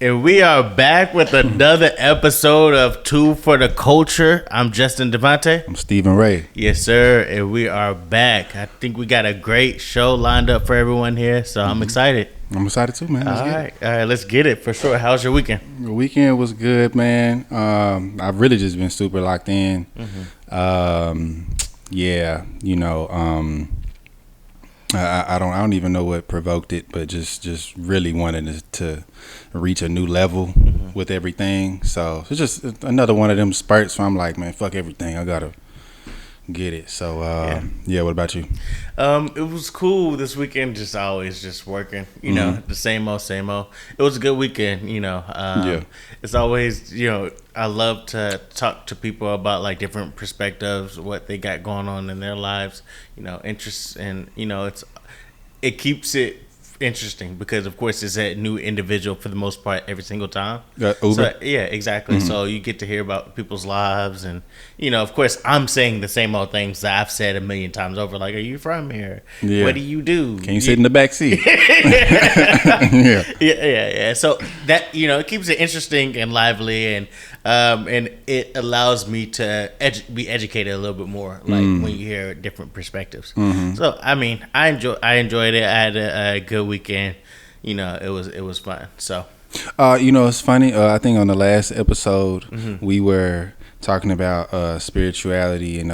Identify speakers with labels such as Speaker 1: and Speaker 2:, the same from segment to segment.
Speaker 1: And we are back with another episode of Two for the Culture. I'm Justin Devonte.
Speaker 2: I'm Stephen Ray.
Speaker 1: Yes, sir. And we are back. I think we got a great show lined up for everyone here, so I'm excited.
Speaker 2: I'm excited too, man.
Speaker 1: All right, let's get it for sure. How's your weekend?
Speaker 2: The weekend was good, man. I've really just been super locked in. I don't even know what provoked it, but just really wanted to reach a new level with everything. So it's just another one of them spurts where I'm like, man, fuck everything. I gotta get it. So what about you?
Speaker 1: It was cool this weekend. Just always just working. You know, the same old. It was a good weekend. You know, it's always, you know, I love to talk to people about like different perspectives, what they got going on in their lives. You know, interests, and you know, it keeps it interesting because of course it's a new individual for the most part every single time.
Speaker 2: Uber?
Speaker 1: So, yeah, exactly. So you get to hear about people's lives, and you know, of course I'm saying the same old things that I've said a million times over, like, are you from here? What do you do?
Speaker 2: Can you sit in the back seat?
Speaker 1: Yeah. So that, you know, it keeps it interesting and lively, and it allows me to be educated a little bit more, like when you hear different perspectives. So I mean, I enjoyed it. I had a good weekend. You know, it was fun. So
Speaker 2: you know, it's funny. I think on the last episode we were talking about spirituality and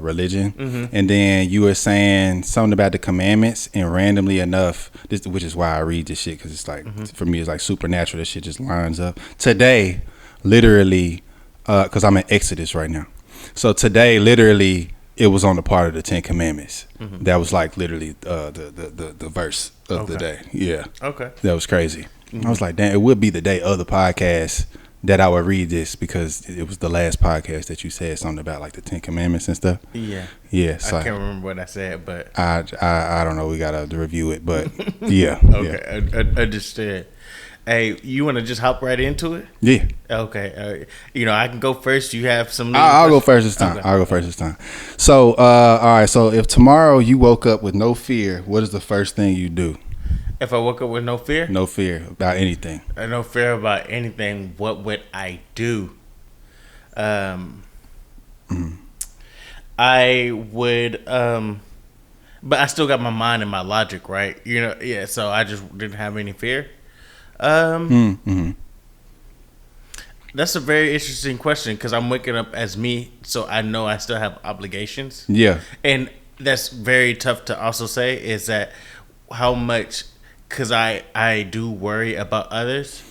Speaker 2: religion, and then you were saying something about the commandments, and randomly enough, which is why I read this shit, because it's like for me it's like supernatural. This shit just lines up. Today, literally, because I'm in Exodus right now, so today literally it was on the part of the 10 Commandments. That was like literally the verse of the day. Yeah.
Speaker 1: Okay.
Speaker 2: That was crazy. I was like, damn, it would be the day of the podcast that I would read this, because it was the last podcast that you said something about like the 10 Commandments and stuff. Yeah. So
Speaker 1: I can't remember what I said, but
Speaker 2: I don't know. We gotta review it, but yeah.
Speaker 1: Okay.
Speaker 2: Yeah.
Speaker 1: I understood. Hey, you want to just hop right into it?
Speaker 2: Yeah.
Speaker 1: Okay. You know, I can go first. You have some.
Speaker 2: I'll go first this time.
Speaker 1: Okay.
Speaker 2: I'll go first this time. So, all right. So, if tomorrow you woke up with no fear, what is the first thing you do?
Speaker 1: If I woke up with no fear?
Speaker 2: No fear about anything.
Speaker 1: No fear about anything. What would I do? I would. But I still got my mind and my logic, right? You know, yeah. So I just didn't have any fear. That's a very interesting question, because I'm waking up as me, so I know I still have obligations.
Speaker 2: Yeah.
Speaker 1: And that's very tough to also say, is that how much, because I do worry about others,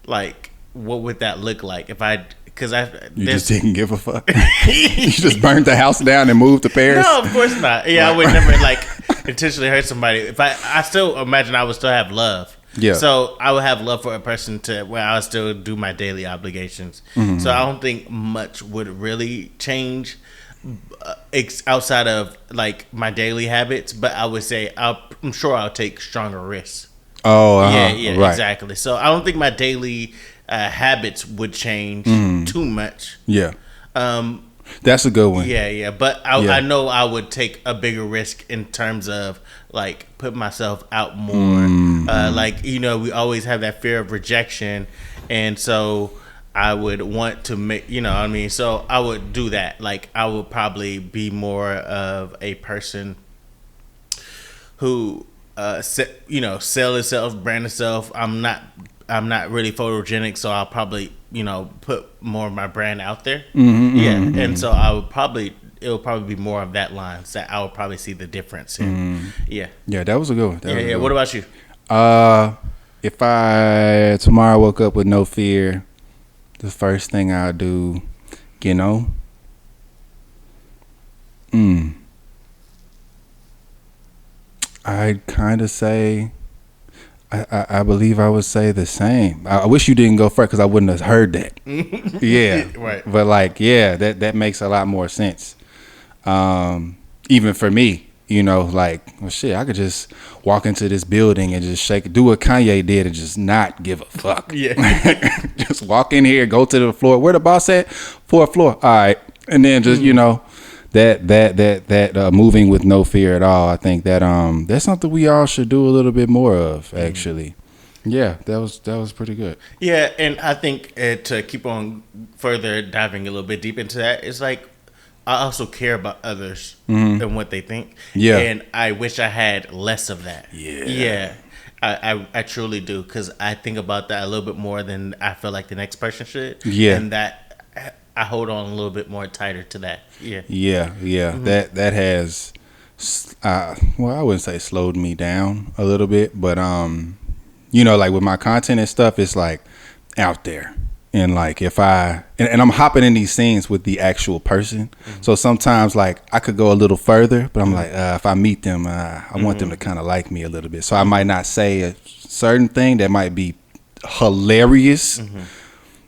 Speaker 1: like what would that look like if I, because
Speaker 2: you just didn't give a fuck. You just burned the house down and moved to Paris.
Speaker 1: No, of course not. Yeah, I would never like intentionally hurt somebody. If I still imagine I would still have love.
Speaker 2: Yeah.
Speaker 1: So I would have love for a person to where I would still do my daily obligations. So I don't think much would really change outside of like my daily habits. But I would say I'm sure I'll take stronger risks.
Speaker 2: Oh,
Speaker 1: yeah,
Speaker 2: right.
Speaker 1: Exactly. So I don't think my daily habits would change too much.
Speaker 2: Yeah. That's a good one.
Speaker 1: Yeah. But I know I would take a bigger risk in terms of like put myself out more. Like, you know, we always have that fear of rejection, and so I would want to make, you know what I mean? So I would do that. Like, I would probably be more of a person who sell itself, brand itself. I'm not really photogenic, so I'll probably, you know, put more of my brand out there. And so it would probably be more of that line, so I would probably see the difference in. Yeah,
Speaker 2: that was a good one.
Speaker 1: What about you?
Speaker 2: If I tomorrow woke up with no fear, the first thing I'll do, you know, I'd kind of say, I believe I would say the same. I wish you didn't go first, because I wouldn't have heard that. Yeah.
Speaker 1: Right.
Speaker 2: But like, yeah, that makes a lot more sense. Even for me, you know, like, well, shit, I could just walk into this building and just do what Kanye did and just not give a fuck.
Speaker 1: Yeah.
Speaker 2: Just walk in here, go to the floor. Where the boss at? 4th floor. All right. And then just, you know, that moving with no fear at all. I think that that's something we all should do a little bit more of, actually. Yeah, that was pretty good.
Speaker 1: Yeah, and I think to keep on further diving a little bit deep into that, it's like I also care about others and what they think.
Speaker 2: Yeah.
Speaker 1: And I wish I had less of that.
Speaker 2: Yeah.
Speaker 1: Yeah. I truly do, because I think about that a little bit more than I feel like the next person should.
Speaker 2: Yeah.
Speaker 1: And that I hold on a little bit more tighter to that. Yeah.
Speaker 2: Yeah. That has, well, I wouldn't say slowed me down a little bit, but like with my content and stuff, it's like out there. And like if and I'm hopping in these scenes with the actual person, so sometimes like I could go a little further, but I'm like if I meet them, I want them to kind of like me a little bit. So I might not say a certain thing that might be hilarious,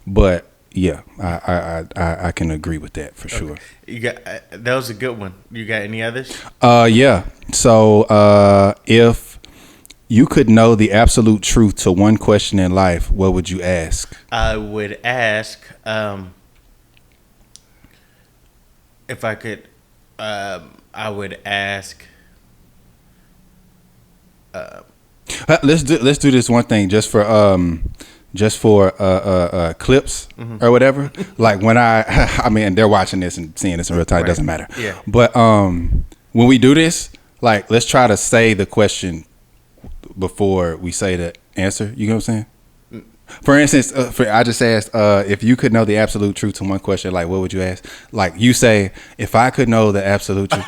Speaker 2: but yeah, I can agree with that for sure.
Speaker 1: You got that was a good one. You got any others?
Speaker 2: Yeah. So if you could know the absolute truth to one question in life, what would you ask?
Speaker 1: I would ask if I could. I would ask.
Speaker 2: Let's do this one thing just for clips or whatever. Like when I mean, they're watching this and seeing this in real time. Right. It doesn't matter.
Speaker 1: Yeah.
Speaker 2: But when we do this, like let's try to say the question before we say the answer. You know what I'm saying? For instance, I just asked if you could know the absolute truth to one question, like what would you ask? Like you say, if I could know the absolute truth.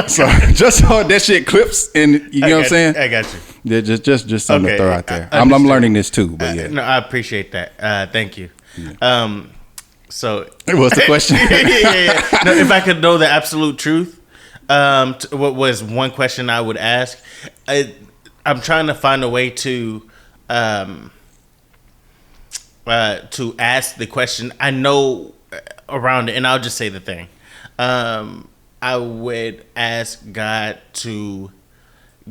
Speaker 2: So just so that shit clips, and you know what I'm saying?
Speaker 1: I got you.
Speaker 2: Yeah, just something to throw out there. I'm learning this too, but yeah.
Speaker 1: No, I appreciate that. Thank you. Yeah. So
Speaker 2: what's the question?
Speaker 1: yeah. No, if I could know the absolute truth, what was one question I would ask? I'm trying to find a way to ask the question. I know around it, and I'll just say the thing. I would ask God to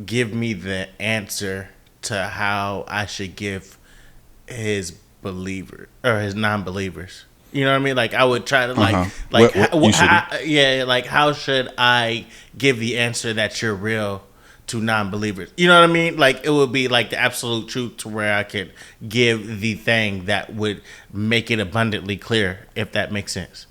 Speaker 1: give me the answer to how I should give his believer or his non-believers. You know what I mean? Like I would try to how should I give the answer that you're real to non-believers? You know what I mean? Like it would be like the absolute truth to where I could give the thing that would make it abundantly clear, if that makes sense.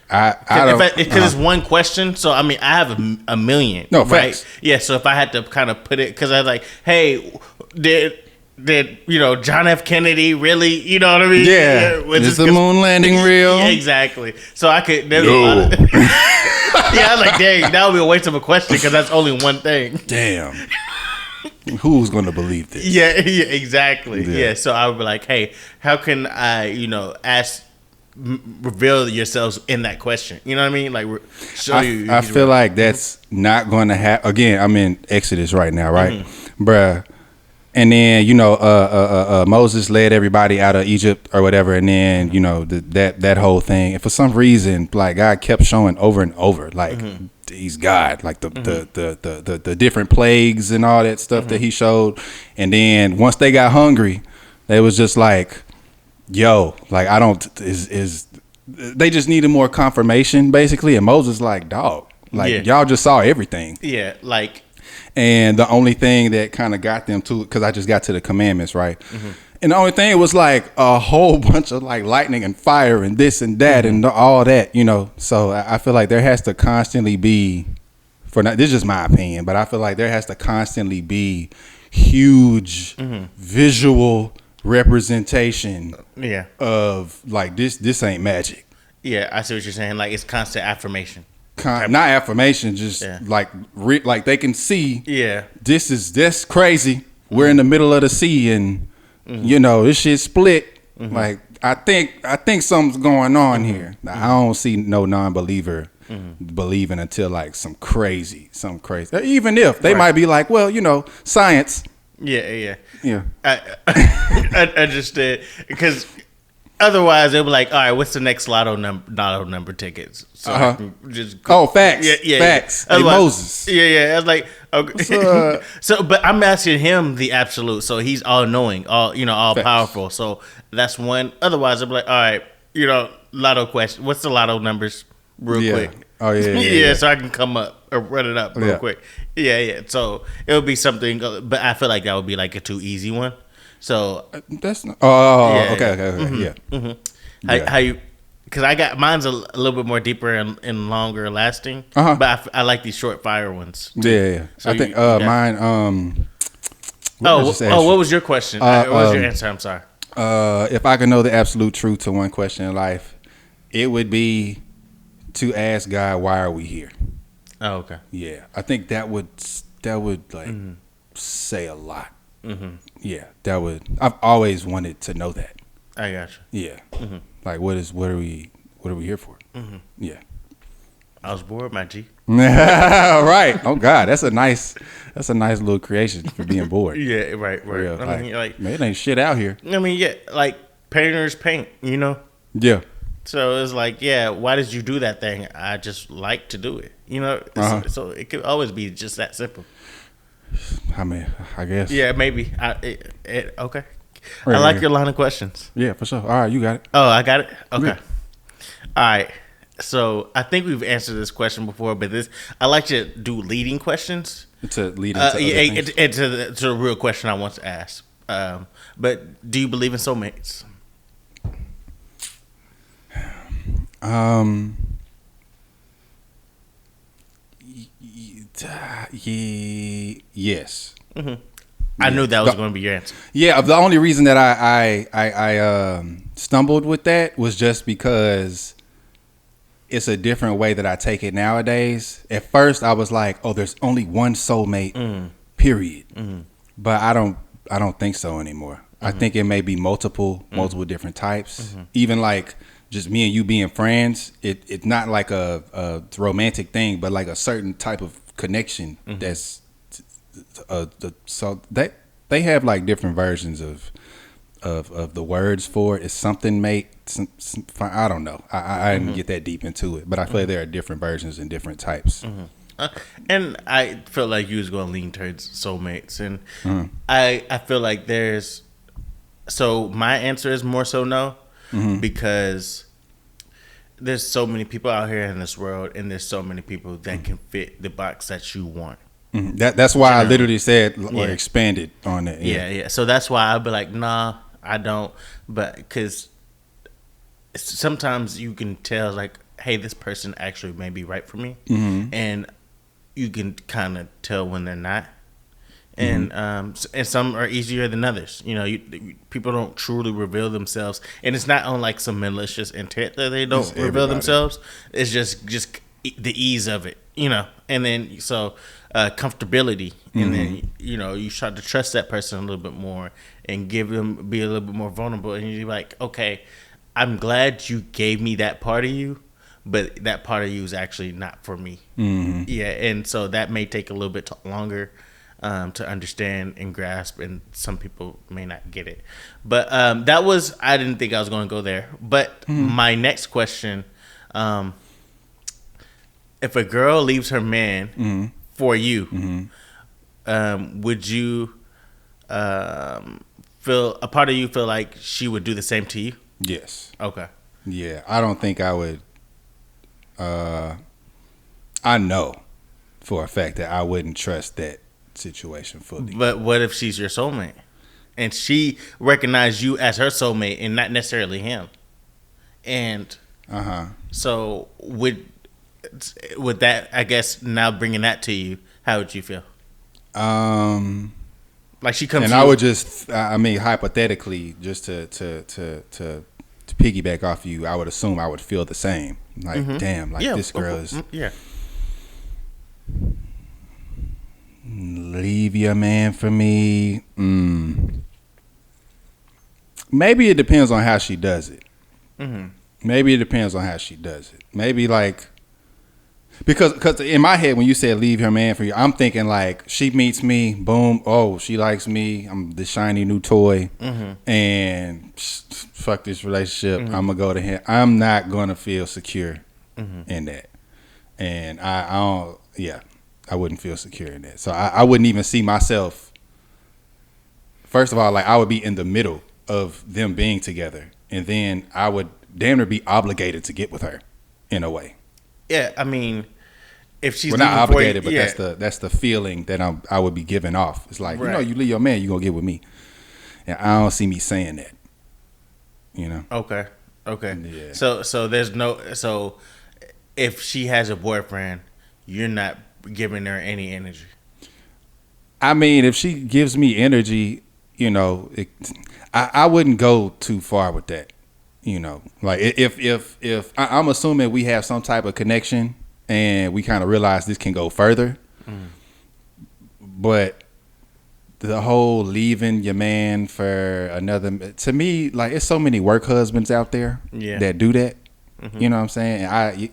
Speaker 1: Because it's one question, so I mean I have a million.
Speaker 2: No,
Speaker 1: right?
Speaker 2: facts.
Speaker 1: Yeah, so if I had to kind of put it, because I was like, hey, did John F. Kennedy really? You know what I mean?
Speaker 2: Yeah. Is the moon landing real?
Speaker 1: Yeah, exactly. So I could. There's a lot of, yeah, I was like, dang, that would be a waste of a question because that's only one thing.
Speaker 2: Damn. Who's going to believe this?
Speaker 1: Yeah, exactly. Yeah. So I would be like, hey, how can I, reveal yourselves in that question? You know what I mean? Like, show you.
Speaker 2: I feel like that's not going to happen. Again, I'm in Exodus right now, right? Bruh. And then, Moses led everybody out of Egypt or whatever. And then, that whole thing. And for some reason, like God kept showing over and over, like he's God, like the different plagues and all that stuff that he showed. And then once they got hungry, they was just like, yo, like they just needed more confirmation basically. And Moses like, dog, like y'all just saw everything.
Speaker 1: Yeah. Like,
Speaker 2: and the only thing that kind of got them to, because I just got to the commandments, right? And the only thing was like a whole bunch of like lightning and fire and this and that and all that, So I feel like there has to constantly be, this is just my opinion, but I feel like there has to constantly be huge visual representation of like this ain't magic.
Speaker 1: Yeah, I see what you're saying. Like it's constant affirmation.
Speaker 2: Not affirmation, just like they can see. Yeah, this crazy. We're in the middle of the sea, and this shit split. Like I think something's going on here. Now, I don't see no non-believer believing until like some crazy. Even if they might be like, well, science.
Speaker 1: Yeah. I understand because. Otherwise, they'll be like, all right, what's the next lotto number tickets? So I can just
Speaker 2: facts. Facts. Hey, Moses.
Speaker 1: Yeah. I was like, okay. So, but I'm asking him the absolute. So he's all knowing, all powerful. So that's one. Otherwise, I'll be like, all right, lotto question. What's the lotto numbers real quick?
Speaker 2: Oh, yeah.
Speaker 1: So I can come up or run it up real quick. Yeah. So it would be something, but I feel like that would be like a too easy one. So
Speaker 2: that's not, oh
Speaker 1: yeah,
Speaker 2: okay,
Speaker 1: yeah. How you? Because I got mine's a little bit more deeper and longer lasting, but I like these short fire ones.
Speaker 2: Yeah. So I think mine.
Speaker 1: What was your question? What was your answer? I'm sorry.
Speaker 2: If I could know the absolute truth to one question in life, it would be to ask God, why are we here?
Speaker 1: Oh, okay.
Speaker 2: Yeah, I think that would like say a lot. Yeah, that would. I've always wanted to know that.
Speaker 1: I got you.
Speaker 2: Yeah, like what are we here for? Yeah,
Speaker 1: I was bored, my G.
Speaker 2: Right. Oh God, that's a nice little creation for being bored.
Speaker 1: Yeah, right.
Speaker 2: Real,
Speaker 1: I mean, like
Speaker 2: man, it ain't shit out here.
Speaker 1: I mean, yeah, like painters paint, you know.
Speaker 2: Yeah.
Speaker 1: So it's like, yeah, why did you do that thing? I just like to do it, you know. So it could always be just that simple.
Speaker 2: I mean, I guess.
Speaker 1: Yeah, maybe. Okay.
Speaker 2: Right,
Speaker 1: I like your line of questions.
Speaker 2: Yeah, for sure. All right, you got it.
Speaker 1: Oh, I got it. Okay.
Speaker 2: Yeah.
Speaker 1: All right. So I think we've answered this question before, but I like to do leading questions.
Speaker 2: To lead into
Speaker 1: to the real question I want to ask. But do you believe in soulmates?
Speaker 2: Yes.
Speaker 1: I knew that was going to be your answer.
Speaker 2: Yeah, the only reason that I stumbled with that was just because it's a different way that I take it nowadays. At first, I was like, "Oh, there's only one soulmate, period." But I don't think so anymore. I think it may be multiple different types. Even like just me and you being friends, it's not like a romantic thing, but like a certain type of connection that's so they have like different versions of the words for it. It's something mate. I don't know. I didn't get that deep into it, but I feel like there are different versions and different types.
Speaker 1: And I feel like you was going to lean towards soulmates, and I feel like there's. So my answer is more so no, because there's so many people out here in this world, and there's so many people that can fit the box that you want.
Speaker 2: That's why I literally said or expanded on it.
Speaker 1: Yeah. So that's why I'd be like, nah, I don't. But because sometimes you can tell, like, hey, this person actually may be right for me, and you can kind of tell when they're not. And and some are easier than others. You know, people don't truly reveal themselves, and it's not on like some malicious intent that they don't reveal themselves. It's just the ease of it, you know. And then comfortability, and then you start to trust that person a little bit more and be a little bit more vulnerable. And you're like, okay, I'm glad you gave me that part of you, but that part of you is actually not for me. Yeah, and so that may take a little bit longer to understand and grasp, and some people may not get it. But I didn't think I was going to go there. But my next question, if a girl leaves her man for you, would you feel, a part of you feel like she would do the same to you?
Speaker 2: Yes.
Speaker 1: Okay.
Speaker 2: Yeah, I don't think I would. I know for a fact that I wouldn't trust that situation fully.
Speaker 1: But what if she's your soulmate and she recognized you as her soulmate and not necessarily him? And so would that, I guess, now bringing that to you, how would you feel? Like she comes, and
Speaker 2: I would just, I mean, hypothetically, just to piggyback off you, I would assume I would feel the same. Like, damn, like this girl is. Leave your man for me. Maybe it depends on how she does it. Maybe it depends on how she does it. Maybe like, because in my head when you said leave her man for you, I'm thinking like she meets me, boom, oh, she likes me, I'm the shiny new toy, and fuck this relationship, I'm gonna go to him. I'm not gonna feel secure in that, and I don't. Yeah. I wouldn't feel secure in that. So I wouldn't even see myself. First of all, like I would be in the middle of them being together, and then I would damn near be obligated to get with her, in a way.
Speaker 1: Yeah, I mean, if she's
Speaker 2: not obligated, but that's the feeling that I would be giving off. It's like, you leave your man, you gonna get with me, and I don't see me saying that. You know.
Speaker 1: Okay.
Speaker 2: Yeah.
Speaker 1: So there's no. So if she has a boyfriend, you're not giving her any energy.
Speaker 2: I mean, if she gives me energy, you know, I wouldn't go too far with that. You know, like if I'm assuming we have some type of connection and we kind of realize this can go further, but the whole leaving your man for another, to me, like it's so many work husbands out there that do that. You know what I'm saying? And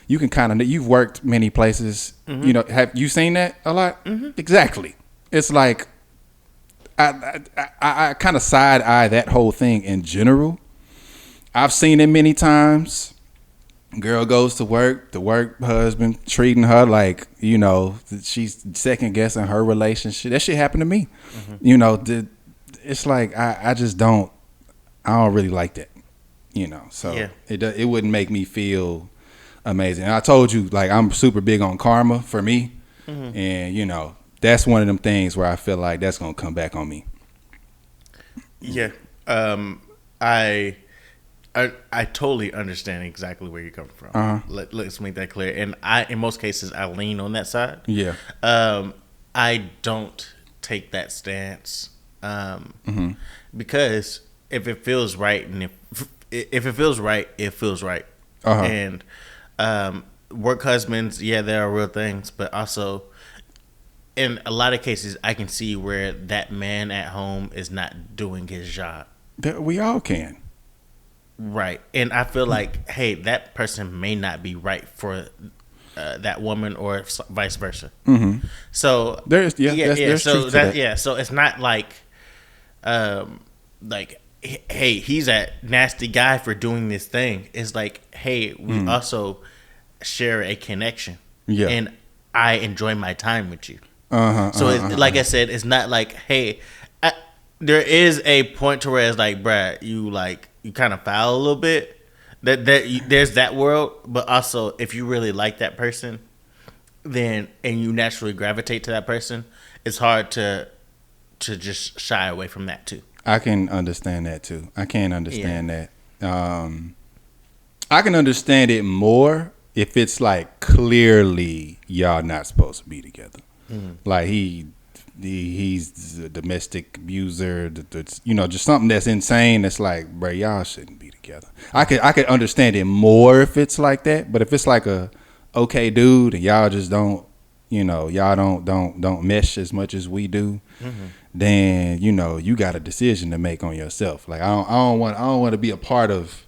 Speaker 2: you can kind of, you've worked many places. You know, have you seen that a lot? Exactly. It's like I kind of side eye that whole thing in general. I've seen it many times. Girl goes to work, the work husband treating her like, you know, she's second guessing her relationship. That shit happened to me. You know, it's like I just don't really like that. You know, so it wouldn't make me feel amazing. And I told you, like, I'm super big on karma for me, and you know, that's one of them things where I feel like that's gonna come back on me.
Speaker 1: Yeah, I totally understand exactly where you're coming from. Let's make that clear. And in most cases, I lean on that side.
Speaker 2: Yeah.
Speaker 1: I don't take that stance because if it feels right, and if it feels right, it feels right. And work husbands, there are real things, but also in a lot of cases, I can see where that man at home is not doing his job.
Speaker 2: We all can.
Speaker 1: Right. And I feel like, hey, that person may not be right for that woman or vice versa. So
Speaker 2: there's
Speaker 1: so so it's not like hey, he's a nasty guy for doing this thing. It's like, hey, we also share a connection. Yeah. And I enjoy my time with you. Like I said, it's not like, hey, there is a point to where it's like, bruh, you kind of foul a little bit. There's that world, but also if you really like that person, then and you naturally gravitate to that person, it's hard to just shy away from that too.
Speaker 2: I can understand that too. I can understand that. I can understand it more if it's like clearly y'all not supposed to be together. Like he's a domestic abuser, you know, just something that's insane. That's like, bro, y'all shouldn't be together. I could understand it more if it's like that, but if it's like a okay dude and y'all just don't, you know, y'all don't mesh as much as we do, then you know you got a decision to make on yourself. Like I don't want to be a part of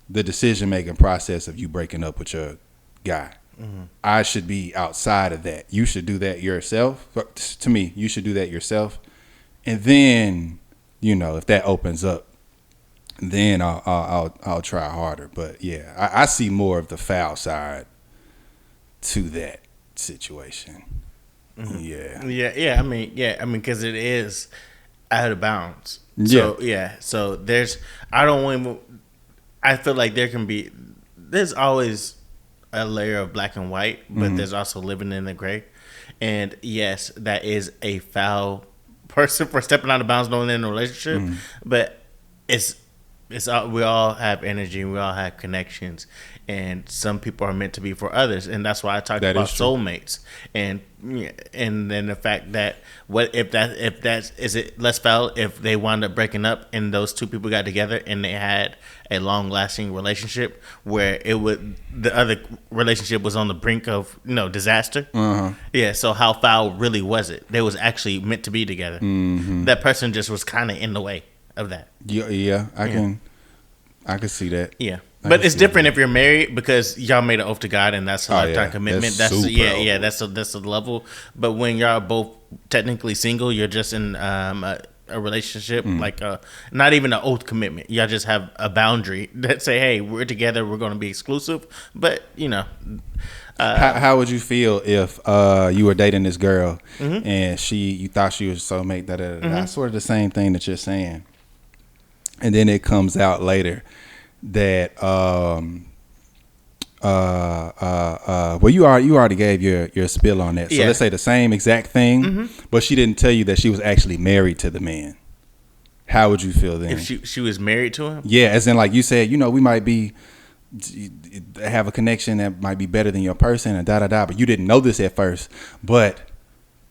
Speaker 2: the decision making process of you breaking up with your guy. I should be outside of that. You should do that yourself. But to me, you should do that yourself. And then, you know, if that opens up, then I'll try harder. But yeah, I see more of the foul side to that situation. Yeah.
Speaker 1: I mean, because it is out of bounds. So so there's I feel like there's always a layer of black and white, but there's also living in the gray. And yes, that is a foul person for stepping out of bounds knowing they're in a relationship. But we all have energy, we all have connections, and some people are meant to be for others. And that's why I talked about soulmates. And then the fact that is it less foul if they wound up breaking up and those two people got together and they had a long lasting relationship where the other relationship was on the brink of disaster. So how foul really was it? They was actually meant to be together. That person just was kind of in the way of that.
Speaker 2: I can see that.
Speaker 1: But it's different if you're married because y'all made an oath to God and that's a lifetime commitment. That's the level. But when y'all both technically single, you're just in a relationship, like not even an oath commitment. Y'all just have a boundary that say, hey, we're together, we're going to be exclusive. But
Speaker 2: how would you feel if you were dating this girl and you thought she was a soulmate? Sort of the same thing that you're saying, and then it comes out later that well, you already gave your spill on that. So let's say the same exact thing, but she didn't tell you that she was actually married to the man. how would you feel then?
Speaker 1: If she was married to him?
Speaker 2: Yeah, as in like you said, we might have a connection that might be better than your person and but you didn't know this at first. But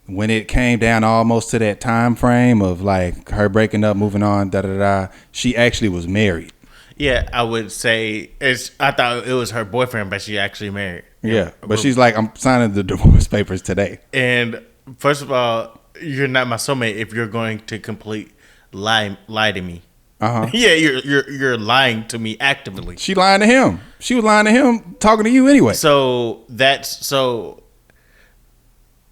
Speaker 2: when it came down almost to that time frame of like her breaking up, moving on, she actually was married.
Speaker 1: Yeah, I would say I thought it was her boyfriend, but she actually married.
Speaker 2: Yeah, but she's like, I'm signing the divorce papers today.
Speaker 1: And first of all, you're not my soulmate if you're going to complete lie to me. Yeah, you're lying to me actively.
Speaker 2: She lying to him. She was lying to him, talking to you anyway.
Speaker 1: So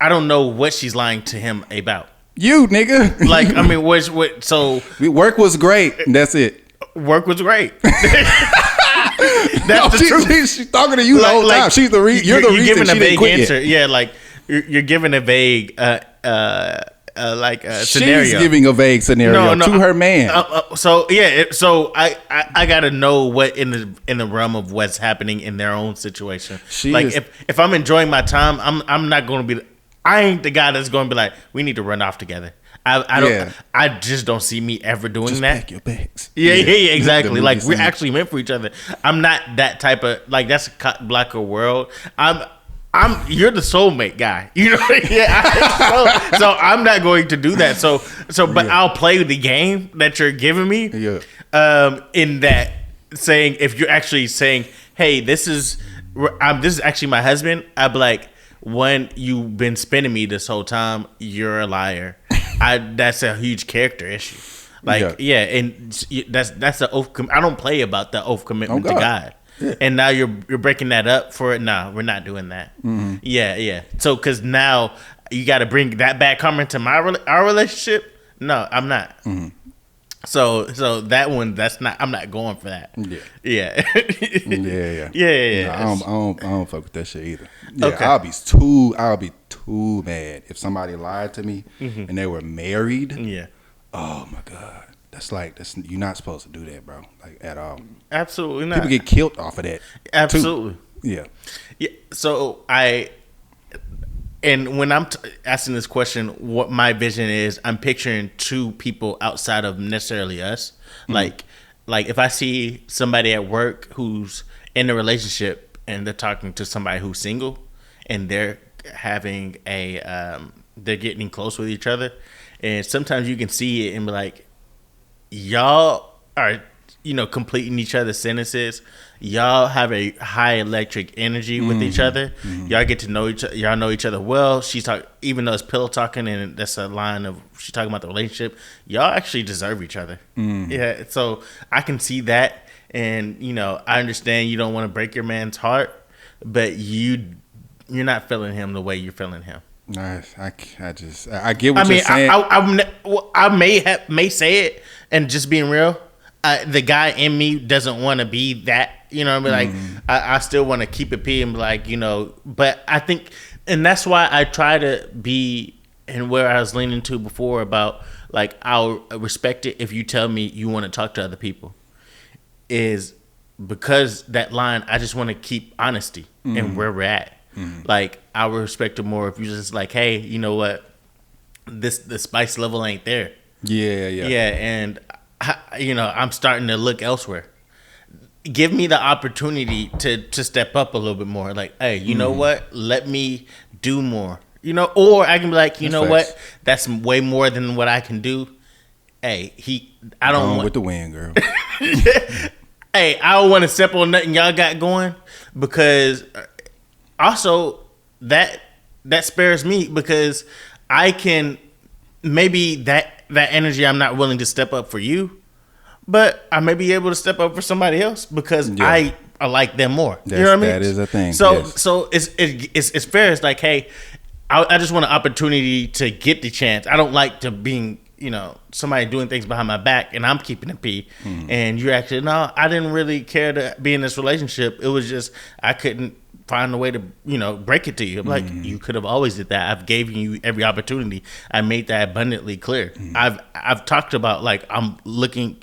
Speaker 1: I don't know what she's lying to him about.
Speaker 2: You, nigga.
Speaker 1: Like, I mean, what? So
Speaker 2: work was great. That's it.
Speaker 1: Work was great. That's the truth.
Speaker 2: She's talking to you the whole time. She's the reason. You're the reason
Speaker 1: giving
Speaker 2: she
Speaker 1: a vague
Speaker 2: didn't quit
Speaker 1: answer.
Speaker 2: Yet.
Speaker 1: Yeah, like you're giving a vague scenario.
Speaker 2: She's giving a vague scenario to her man.
Speaker 1: So I gotta know what in the realm of what's happening in their own situation. If I'm enjoying my time, I'm not gonna be. I ain't the guy that's gonna be like, we need to run off together. I don't. Yeah. I just don't see me ever doing just that.
Speaker 2: Pack your bags.
Speaker 1: Yeah, exactly. Like we're actually meant for each other. I'm not that type of like. That's a blacker world. You're the soulmate guy. You know. Yeah. So I'm not going to do that. But I'll play the game that you're giving me.
Speaker 2: Yeah.
Speaker 1: In that saying, if you're actually saying, hey, this is actually my husband. I'd be like, when you've been spinning me this whole time, you're a liar. That's a huge character issue. Like, and that's the oath. I don't play about the oath commitment to God. Yeah. And now you're breaking that up for it. No, we're not doing that. Mm-hmm. Yeah. So, because now you got to bring that bad karma into our relationship. No, I'm not. Mm-hmm. So that one, I'm not going for that. Yeah.
Speaker 2: No, I don't fuck with that shit either. Yeah, okay. I'll be too mad if somebody lied to me and they were married.
Speaker 1: Yeah.
Speaker 2: Oh my God. You're not supposed to do that, bro. Like at all.
Speaker 1: Absolutely not.
Speaker 2: People get killed off of that.
Speaker 1: Absolutely.
Speaker 2: Too.
Speaker 1: Yeah. So and when I'm asking this question, what my vision is, I'm picturing two people outside of necessarily us. Mm-hmm. Like if I see somebody at work who's in a relationship and they're talking to somebody who's single and they're having they're getting close with each other, and sometimes you can see it and be like, y'all are, completing each other's sentences. Y'all have a high electric energy with each other. Mm-hmm. Y'all get to know each other. Y'all know each other well. Even though it's pillow talking and that's a line of she's talking about the relationship, y'all actually deserve each other. Mm. Yeah. So I can see that. And, I understand you don't want to break your man's heart, but you're not feeling him the way you're feeling him.
Speaker 2: Nice. I get what you're saying.
Speaker 1: I may say it, and just being real, the guy in me doesn't want to be that. Like I still want to keep it P and be like, But I think, and that's why I try to be, and where I was leaning to before about like I'll respect it if you tell me you want to talk to other people, is because that line I just want to keep honesty and where we're at. Mm-hmm. Like I would respect it more if you just like, hey, you know what, the spice level ain't there. Yeah, and I'm starting to look elsewhere. Give me the opportunity to step up a little bit more. Like, hey, you know what? Let me do more. Or I can be like, you know what? That's way more than what I can do. Hey, I don't want
Speaker 2: with the wind, girl.
Speaker 1: Hey, I don't want to step on nothing y'all got going, because also that spares me, because I can maybe that energy I'm not willing to step up for you. But I may be able to step up for somebody else because I like them more. You know what I mean?
Speaker 2: That is a thing.
Speaker 1: So it's fair. It's like, hey, I just want an opportunity to get the chance. I don't like to being, somebody doing things behind my back and I'm keeping it P. Mm-hmm. And you're actually, no, I didn't really care to be in this relationship. It was just I couldn't find a way to, break it to you. I'm like, you could have always did that. I've given you every opportunity. I made that abundantly clear. Mm-hmm. I've talked about, like, I'm looking,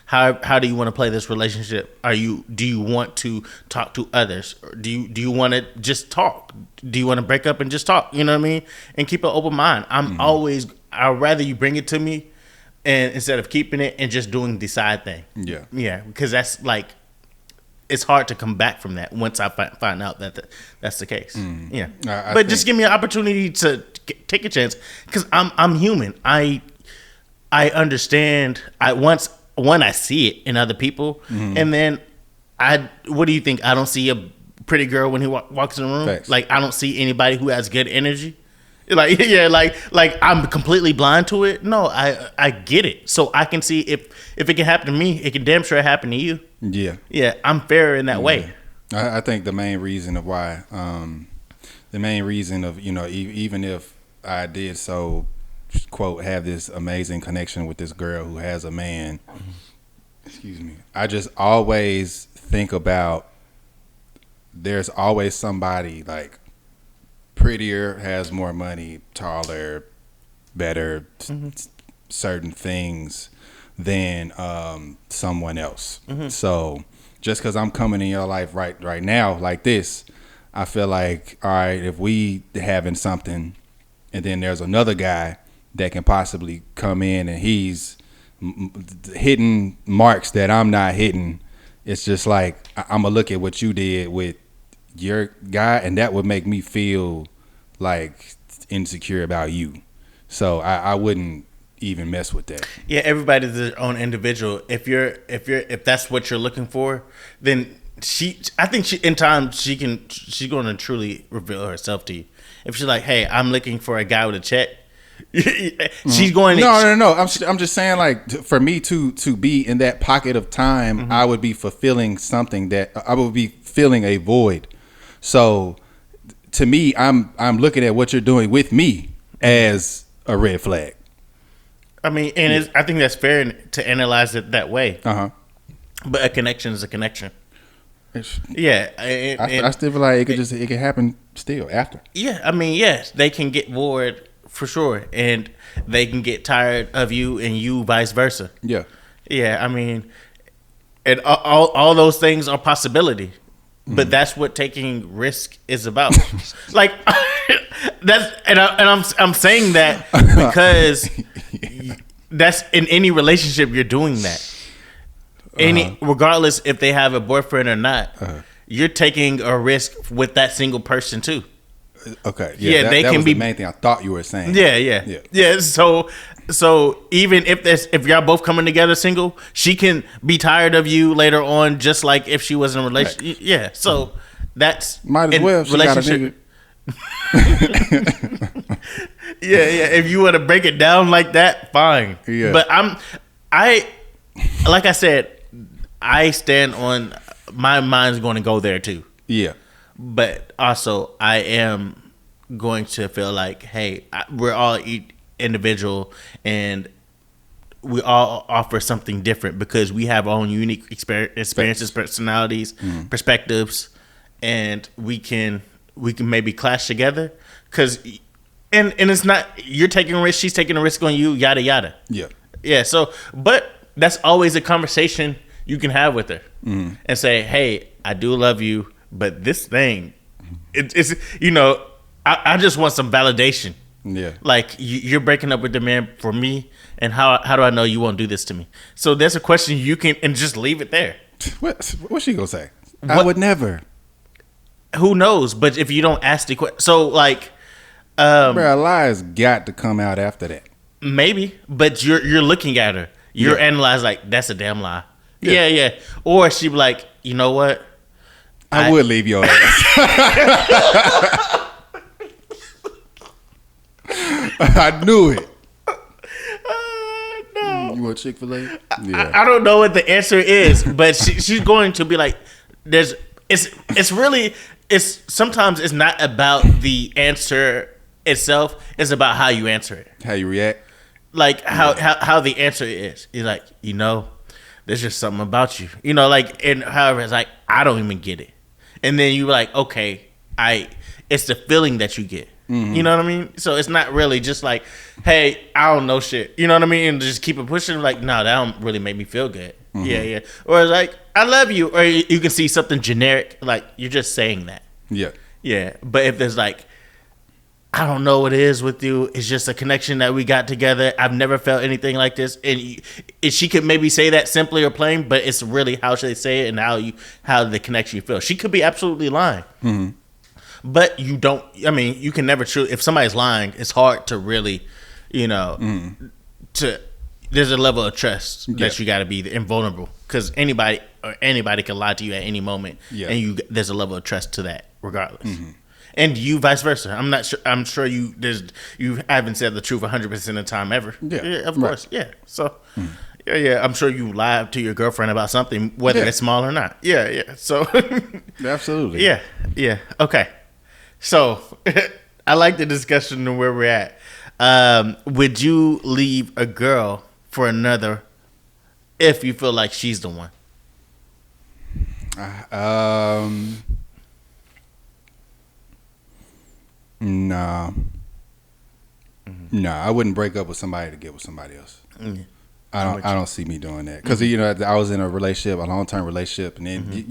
Speaker 1: how do you want to play this relationship? Do you want to talk to others? Or do you want to just talk? Do you want to break up and just talk? You know what I mean? And keep an open mind. I'd rather you bring it to me and instead of keeping it and just doing the side thing.
Speaker 2: Yeah,
Speaker 1: because that's like, it's hard to come back from that once I find out that that's the case. But just give me an opportunity to take a chance, because I'm human. I understand. I see it in other people, and then what do you think? I don't see a pretty girl when he walks in the room.
Speaker 2: Thanks.
Speaker 1: Like, I don't see anybody who has good energy. Like, like I'm completely blind to it. No, I get it. So I can see if it can happen to me, it can damn sure happen to you. Yeah, I'm fair in that way.
Speaker 2: I think the main reason of why, even if I did quote have this amazing connection with this girl who has a man, excuse me, I just always think about, there's always somebody like prettier, has more money, taller, better, certain things than someone else. So just because I'm coming in your life right now like this, I feel like, all right, if we having something, and then there's another guy that can possibly come in and he's hitting marks that I'm not hitting, it's just like, I'm gonna look at what you did with your guy, and that would make me feel like insecure about you. So I wouldn't even mess with that.
Speaker 1: Yeah, everybody's their own individual. If that's what you're looking for, then I think in time she's going to truly reveal herself to you. If she's like, hey, I'm looking for a guy with a check, she's going to...
Speaker 2: No. I'm just saying, like, for me to be in that pocket of time, I would be fulfilling something that I would be filling a void. So to me, I'm looking at what you're doing with me as a red flag.
Speaker 1: I mean, and I think that's fair to analyze it that way. But a connection is a connection.
Speaker 2: I still feel like it could happen still after.
Speaker 1: Yeah, I mean, yes, they can get bored for sure, and they can get tired of you, and you vice versa. Yeah. I mean, and all those things are possibility, but that's what taking risk is about. Like, I'm saying that because that's in any relationship you're doing that. Regardless if they have a boyfriend or not, you're taking a risk with that single person too.
Speaker 2: Okay.
Speaker 1: Yeah,
Speaker 2: that was the main thing I thought you were saying.
Speaker 1: Yeah. So even if y'all both coming together single, she can be tired of you later on, just like if she was in a relationship. Right. Yeah. So that's
Speaker 2: might as well. She got a nigga.
Speaker 1: Yeah. If you want to break it down like that, fine.
Speaker 2: Yeah.
Speaker 1: But like I said, I stand on my mind's going to go there too.
Speaker 2: Yeah.
Speaker 1: But also, I am going to feel like, hey, we're all individual, and we all offer something different because we have our own unique experiences, personalities, perspectives, and we can maybe clash together. And it's not, you're taking a risk, she's taking a risk on you, yada yada. Yeah. So, but that's always a conversation you can have with her and say, hey, I do love you, but this thing, it's I just want some validation.
Speaker 2: Yeah.
Speaker 1: Like, you're breaking up with the man for me, and how do I know you won't do this to me? So there's a question you can, and just leave it there.
Speaker 2: What's she gonna say? I would never.
Speaker 1: Who knows? But if you don't ask the question, so like,
Speaker 2: bro, a lie's got to come out after that.
Speaker 1: Maybe, but you're looking at her. You're analyzing like, that's a damn lie. Yeah. Or she be like, you know what?
Speaker 2: I would leave your ass. I knew it.
Speaker 1: No.
Speaker 2: You want Chick-fil-A?
Speaker 1: Yeah. I don't know what the answer is, but she's going to be like, sometimes it's not about the answer itself. It's about how you answer it.
Speaker 2: How you react.
Speaker 1: Like how the answer is. You're like, there's just something about you. Like, and however, it's like, I don't even get it. And then you're like, okay, it's the feeling that you get. You know what I mean? So it's not really just like, hey, I don't know shit. You know what I mean? And just keep it pushing. Like, no, that don't really make me feel good. Yeah. Or it's like, I love you. Or you can see something generic. Like, you're just saying that.
Speaker 2: Yeah.
Speaker 1: Yeah. But if there's like, I don't know what it is with you. It's just a connection that we got together. I've never felt anything like this. And she could maybe say that simply or plain, but it's really how they say it and how the connection you feel. She could be absolutely lying. Mm-hmm. But you don't, I mean, you can never if somebody's lying, it's hard to really, there's a level of trust that you got to be invulnerable, because anybody can lie to you at any moment, and there's a level of trust to that regardless. Mm-hmm. And you vice versa. I'm not sure. I'm sure you haven't said the truth 100% of the time ever. Yeah, of course. Right. Yeah. So, yeah. I'm sure you lied to your girlfriend about something, whether it's small or not. Yeah. So,
Speaker 2: absolutely.
Speaker 1: Yeah. Okay. So, I like the discussion of where we're at. Would you leave a girl for another if you feel like she's the one?
Speaker 2: Nah. Mm-hmm. Nah, I wouldn't break up with somebody to get with somebody else. Mm-hmm. I don't see me doing that, because I was in a long-term relationship, and then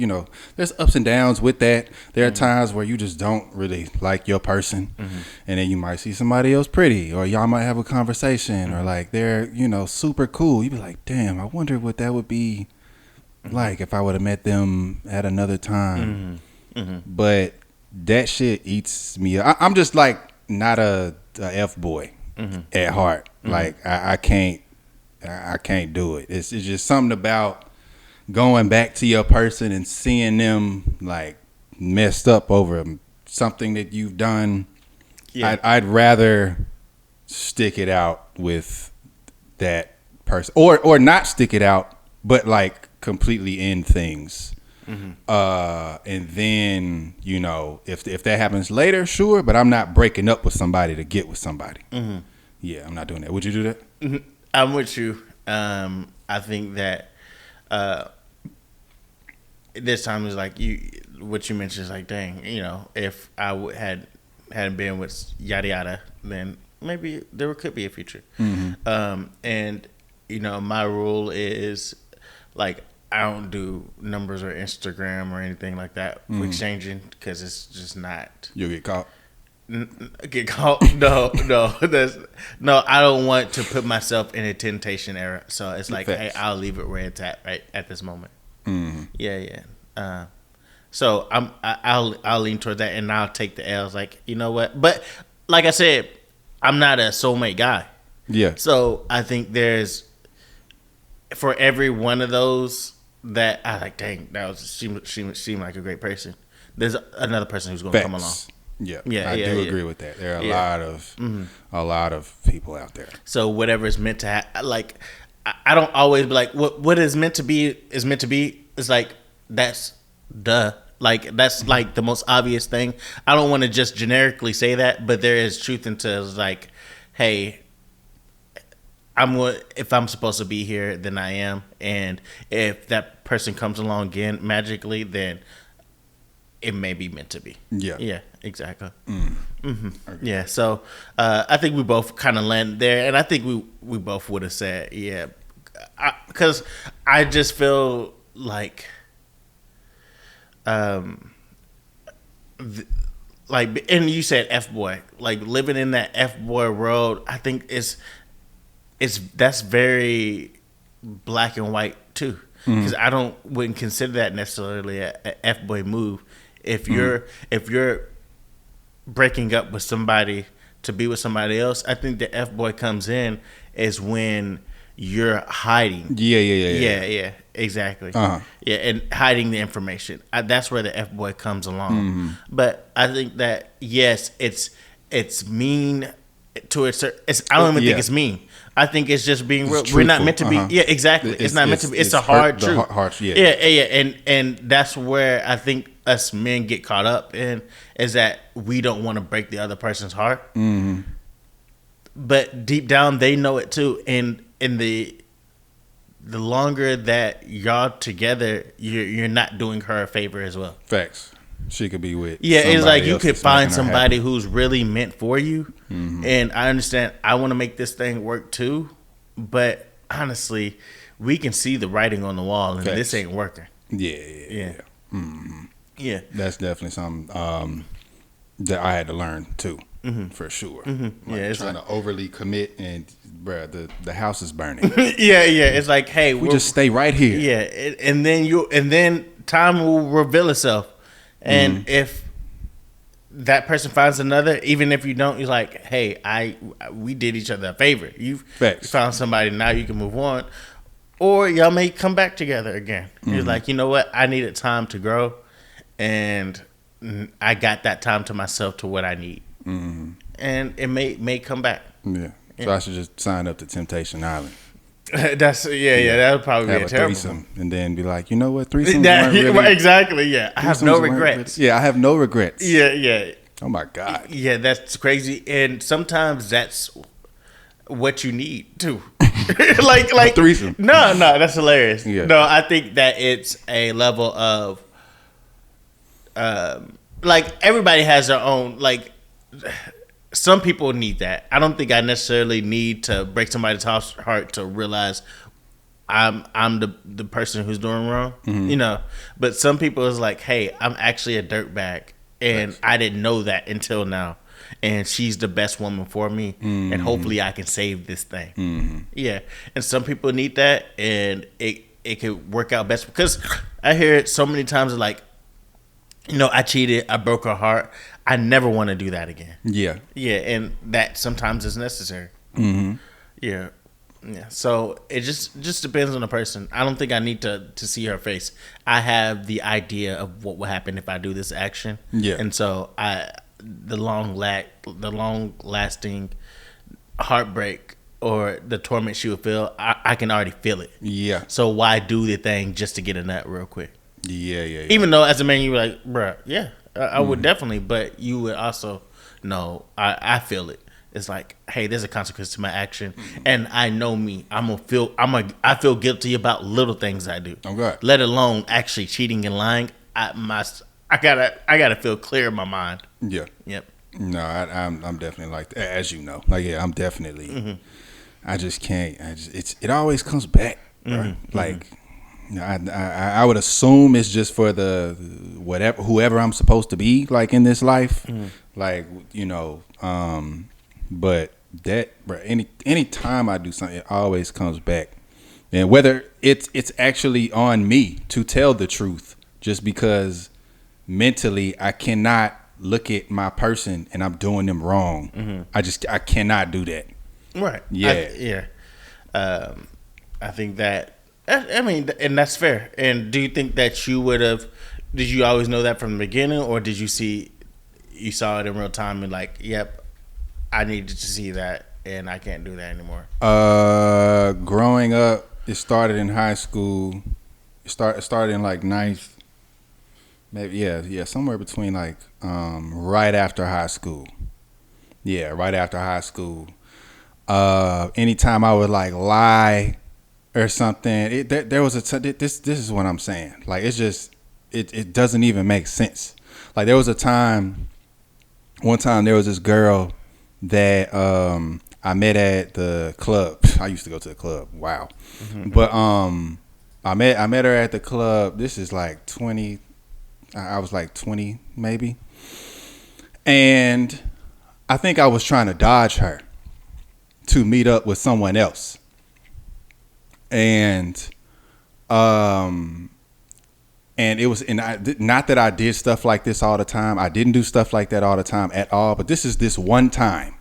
Speaker 2: there's ups and downs with that. There are times where you just don't really like your person, and then you might see somebody else pretty, or y'all might have a conversation, or like they're super cool. You'd be like, damn, I wonder what that would be like if I would have met them at another time. But that shit eats me up. I'm just like not a F boy at heart. Like I can't do it. It's just something about going back to your person and seeing them like messed up over something that you've done. Yeah. I'd rather stick it out with that person, or not stick it out, but like completely end things. And then if that happens later, sure, but I'm not breaking up with somebody to get with somebody. Yeah, I'm not doing that. Would you do that?
Speaker 1: I'm with you. I think that this time is like what you mentioned is like, dang, if I hadn't been with yada yada, then maybe there could be a future. And my rule is like, I don't do numbers or Instagram or anything like that exchanging, because it's just not.
Speaker 2: You'll get caught.
Speaker 1: Get caught? No. I don't want to put myself in a temptation era. So it's like, hey, I'll leave it where it's at right at this moment. Yeah. So I'll lean toward that, and I'll take the L's. Like, you know what? But like I said, I'm not a soulmate guy. Yeah. So I think there's, for every one of those that I like, dang, she seemed like a great person, there's another person who's going to come along.
Speaker 2: Yeah, I do agree with that. There are a lot of people out there.
Speaker 1: So whatever is meant to happen, like, I don't always be like, what is meant to be is meant to be. It's like, that's like, that's like the most obvious thing. I don't want to just generically say that, but there is truth into, like, hey, if I'm supposed to be here, then I am, and if that person comes along again magically, then it may be meant to be. Yeah, exactly. Okay. Yeah, so I think we both kind of landed there, and I think we both would have said because I just feel like like, and you said F boy, like living in that F boy world, I think that's very black and white too, because I wouldn't consider that necessarily a F boy move. If you're breaking up with somebody to be with somebody else, I think the F boy comes in is when you're hiding. Yeah, exactly. Yeah, and hiding the information. That's where the F boy comes along. But I think that, yes, it's mean to a certain. I don't even think it's mean. I think it's just being real. We're not meant to be. Yeah, exactly. It's not meant to be. It's a hard truth. Yeah. And that's where I think us men get caught up in, is that we don't want to break the other person's heart. But deep down, they know it too. And in the longer that y'all together, you're not doing her a favor as well.
Speaker 2: Facts. She could be with.
Speaker 1: Yeah, it's like you could find somebody who's really meant for you. And I understand, I want to make this thing work too, but honestly, we can see the writing on the wall, and this ain't working.
Speaker 2: Yeah. That's definitely something that I had to learn too. for sure.
Speaker 1: Yeah,
Speaker 2: Like
Speaker 1: it's
Speaker 2: trying
Speaker 1: like,
Speaker 2: to overly commit, and bruh, the house is burning.
Speaker 1: yeah. It's like, hey,
Speaker 2: We just stay right here.
Speaker 1: Yeah, and then time will reveal itself, and if that person finds another, even if you don't, you're like, hey, we did each other a favor. You found somebody, now you can move on, or y'all may come back together again. You're like, you know what? I needed time to grow, and I got that time to myself to what I need, and it may come back.
Speaker 2: Yeah. So I should just sign up to Temptation Island.
Speaker 1: That's that would probably be a terrible
Speaker 2: threesome, and then be like, you know what, threesomes weren't really,
Speaker 1: exactly. Yeah, I have no regrets.
Speaker 2: Yeah, I have no regrets.
Speaker 1: Yeah.
Speaker 2: Oh my God.
Speaker 1: Yeah, that's crazy, and sometimes that's what you need too. like
Speaker 2: a threesome.
Speaker 1: No, that's hilarious.
Speaker 2: Yeah.
Speaker 1: No, I think that it's a level of, like everybody has their own like. Some people need that. I don't think I necessarily need to break somebody's heart to realize I'm the person who's doing wrong, you know. But some people is like, hey, I'm actually a dirtbag, and I didn't know that until now. And she's the best woman for me, and hopefully I can save this thing. Yeah, and some people need that, and it could work out best because I hear it so many times like, you know, I cheated, I broke her heart. I never want to do that again. Yeah, and that sometimes is necessary. Yeah. So it just depends on the person. I don't think I need to see her face. I have the idea of what will happen if I do this action. Yeah, and so the long lasting heartbreak or the torment she would feel, I can already feel it. Yeah. So why do the thing just to get a nut real quick? Yeah. Even though as a man you were like, bruh, yeah. I would definitely, but you would also know I feel it. It's like, hey, there's a consequence to my action, and I know me. I feel guilty about little things I do. Okay. Let alone actually cheating and lying. I gotta feel clear in my mind. Yeah. Yep.
Speaker 2: No, I'm definitely like that, as you know. Like I'm definitely. I just can't. It always comes back. Right? Like. I would assume it's just for the whoever I'm supposed to be like in this life, like you know. But that, bro, any time I do something, it always comes back, and whether it's actually on me to tell the truth, just because mentally I cannot look at my person and I'm doing them wrong. I cannot do that.
Speaker 1: Right. Yeah. I think that. I mean, and that's fair. And do you think that did you always know that from the beginning, or did you saw it in real time and like, yep, I needed to see that and I can't do that anymore?
Speaker 2: Growing up, it started in high school. It started in like ninth, maybe, yeah, somewhere between like, right after high school. Yeah, right after high school. Anytime I would like lie or something, there was this is what I'm saying. Like it's just it doesn't even make sense. Like there was one time there was this girl that I met at the club. I used to go to the club. Wow. But I met her at the club. This is like 20. I was like 20 maybe, and I think I was trying to dodge her to meet up with someone else. And it was, not that I did stuff like this all the time. I didn't do stuff like that all the time at all. But this one time,